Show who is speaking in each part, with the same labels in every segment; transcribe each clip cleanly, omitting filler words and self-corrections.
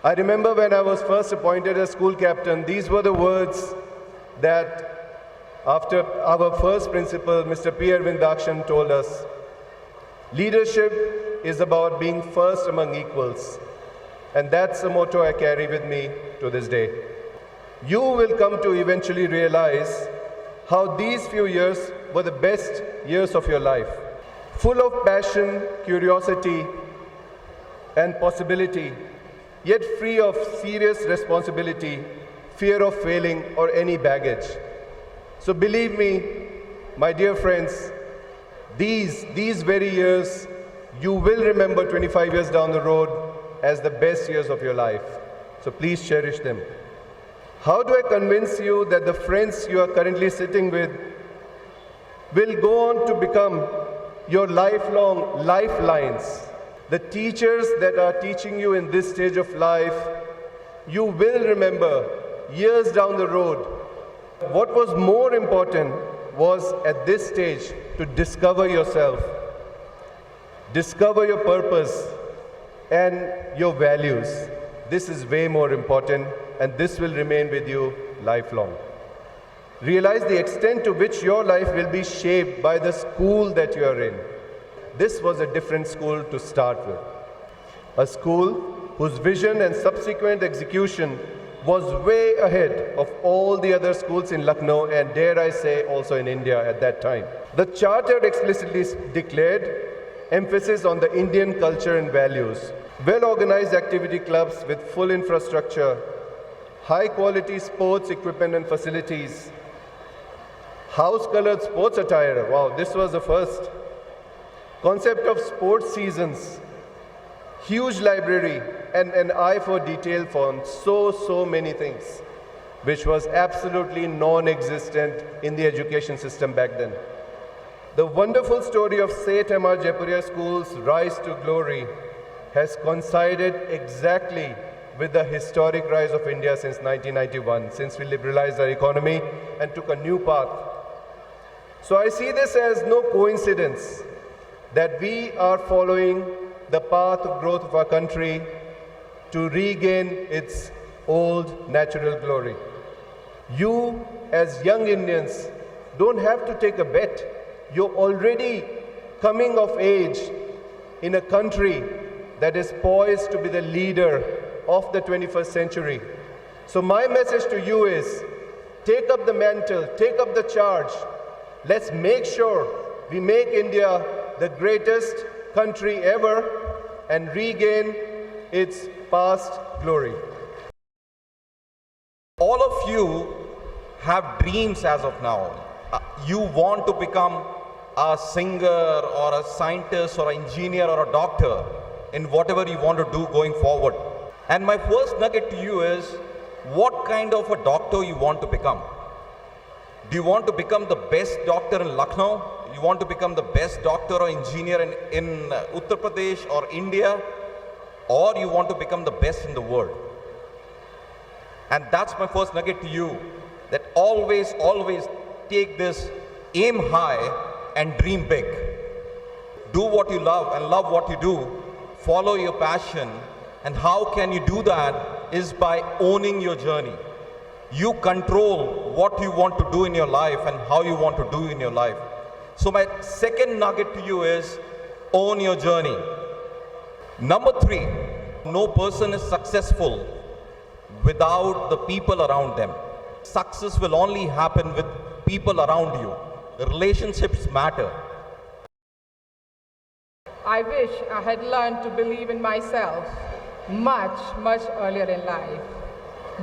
Speaker 1: I remember when I was first appointed as school captain, these were the words that after our first principal, Mr. P. Arvind Dakshan, told us. Leadership is about being first among equals. And that's the motto I carry with me to this day. You will come to eventually realize how these few years were the best years of your life. Full of passion, curiosity, and possibility, yet free of serious responsibility, fear of failing, or any baggage. So believe me, my dear friends, these very years, you will remember 25 years down the road as the best years of your life. So please cherish them. How do I convince you that the friends you are currently sitting with will go on to become your lifelong lifelines? The teachers that are teaching you in this stage of life, you will remember years down the road. What was more important was at this stage to discover yourself, discover your purpose and your values. This is way more important, and this will remain with you lifelong. Realize the extent to which your life will be shaped by the school that you are in. This was a different school to start with. A school whose vision and subsequent execution was way ahead of all the other schools in Lucknow, and dare I say also in India at that time. The charter explicitly declared emphasis on the Indian culture and values, well-organized activity clubs with full infrastructure, high-quality sports equipment and facilities, house-colored sports attire. Wow, this was the first. Concept of sports seasons, huge library, and an eye for detail for so many things, which was absolutely non-existent in the education system back then. The wonderful story of Seth M.R. Jaipuria School's rise to glory has coincided exactly with the historic rise of India since 1991, since we liberalized our economy and took a new path. So I see this as no coincidence that we are following the path of growth of our country to regain its old natural glory. You, as young Indians, don't have to take a bet. You're already coming of age in a country that is poised to be the leader of the 21st century. So my message to you is, take up the mantle, take up the charge. Let's make sure we make India the greatest country ever and regain its past glory.
Speaker 2: All of you have dreams as of now. You want to become a singer or a scientist or an engineer or a doctor in whatever you want to do going forward. And my first nugget to you is, what kind of a doctor you want to become? Do you want to become the best doctor in Lucknow? You want to become the best doctor or engineer in Uttar Pradesh or India? Or you want to become the best in the world? And that's my first nugget to you, that always take this, aim high and dream big. Do what you love and love what you do. Follow your passion. And how can you do that is by owning your journey. You control what you want to do in your life and how you want to do in your life. So my second nugget to you is, own your journey. Number 3, no person is successful without the people around them. Success will only happen with people around you. Relationships matter.
Speaker 3: I wish I had learned to believe in myself much earlier in life.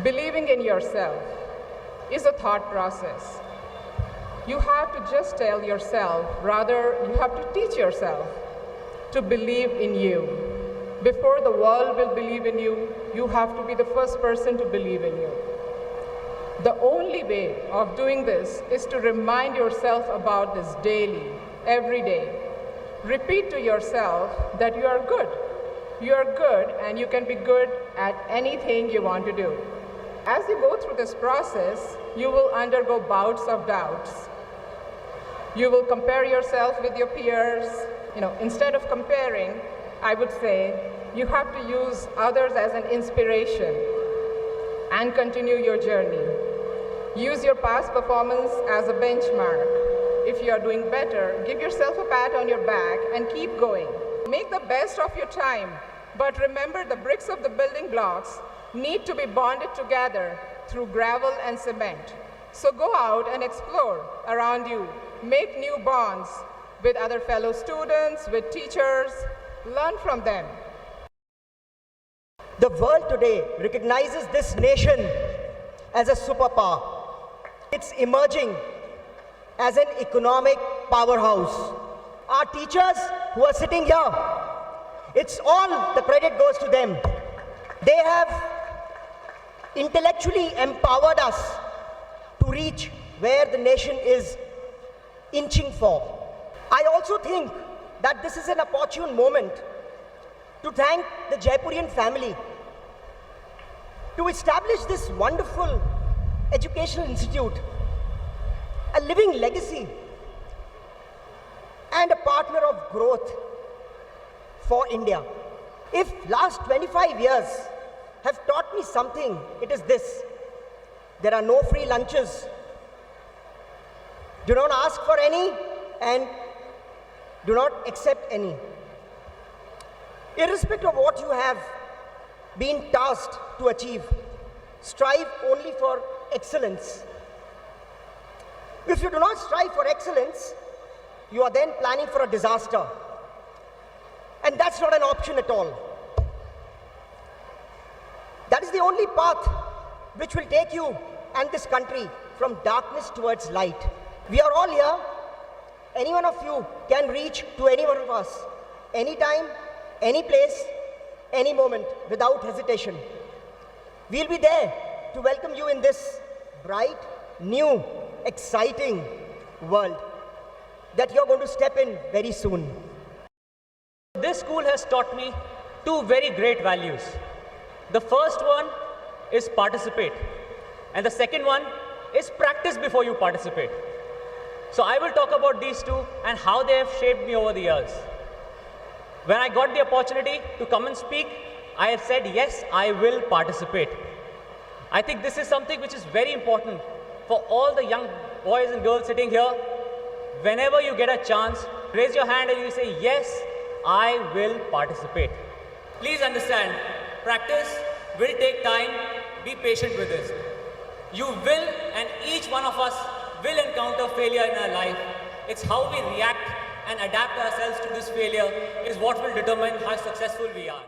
Speaker 3: Believing in yourself is a thought process. You have to just tell yourself, rather you have to teach yourself to believe in you. Before the world will believe in you, you have to be the first person to believe in you. The only way of doing this is to remind yourself about this daily, every day. Repeat to yourself that you are good. You are good and you can be good at anything you want to do. As you go through this process, you will undergo bouts of doubts. You will compare yourself with your peers. Instead of comparing, I would say, you have to use others as an inspiration and continue your journey. Use your past performance as a benchmark. If you are doing better, give yourself a pat on your back and keep going. Make the best of your time, but remember the bricks of the building blocks need to be bonded together through gravel and cement. So go out and explore around you. Make new bonds with other fellow students, with teachers. Learn from them.
Speaker 4: The world today recognizes this nation as a superpower. It's emerging as an economic powerhouse. Our teachers who are sitting here, it's all the credit goes to them. They have intellectually empowered us to reach where the nation is inching for. I also think that this is an opportune moment to thank the Jaipurian family to establish this wonderful educational institute, a living legacy and a partner of growth for India. If last 25 years have taught me something, it is this: there are no free lunches. Do not ask for any and do not accept any. Irrespective of what you have been tasked to achieve, strive only for excellence. If you do not strive for excellence, you are then planning for a disaster. And that's not an option at all. That is the only path which will take you and this country from darkness towards light. We are all here. Any one of you can reach to any one of us, anytime, any place, any moment, without hesitation. We'll be there to welcome you in this bright, new, exciting world that you're going to step in very soon.
Speaker 5: This school has taught me two very great values. The first one is participate, and the second one is practice before you participate. So I will talk about these two and how they have shaped me over the years. When I got the opportunity to come and speak, I have said, yes, I will participate. I think this is something which is very important for all the young boys and girls sitting here. Whenever you get a chance, raise your hand and you say, yes, I will participate. Please understand, practice will take time. Be patient with this. You will, and each one of us will encounter failure in our life. It's how we react and adapt ourselves to this failure is what will determine how successful we are.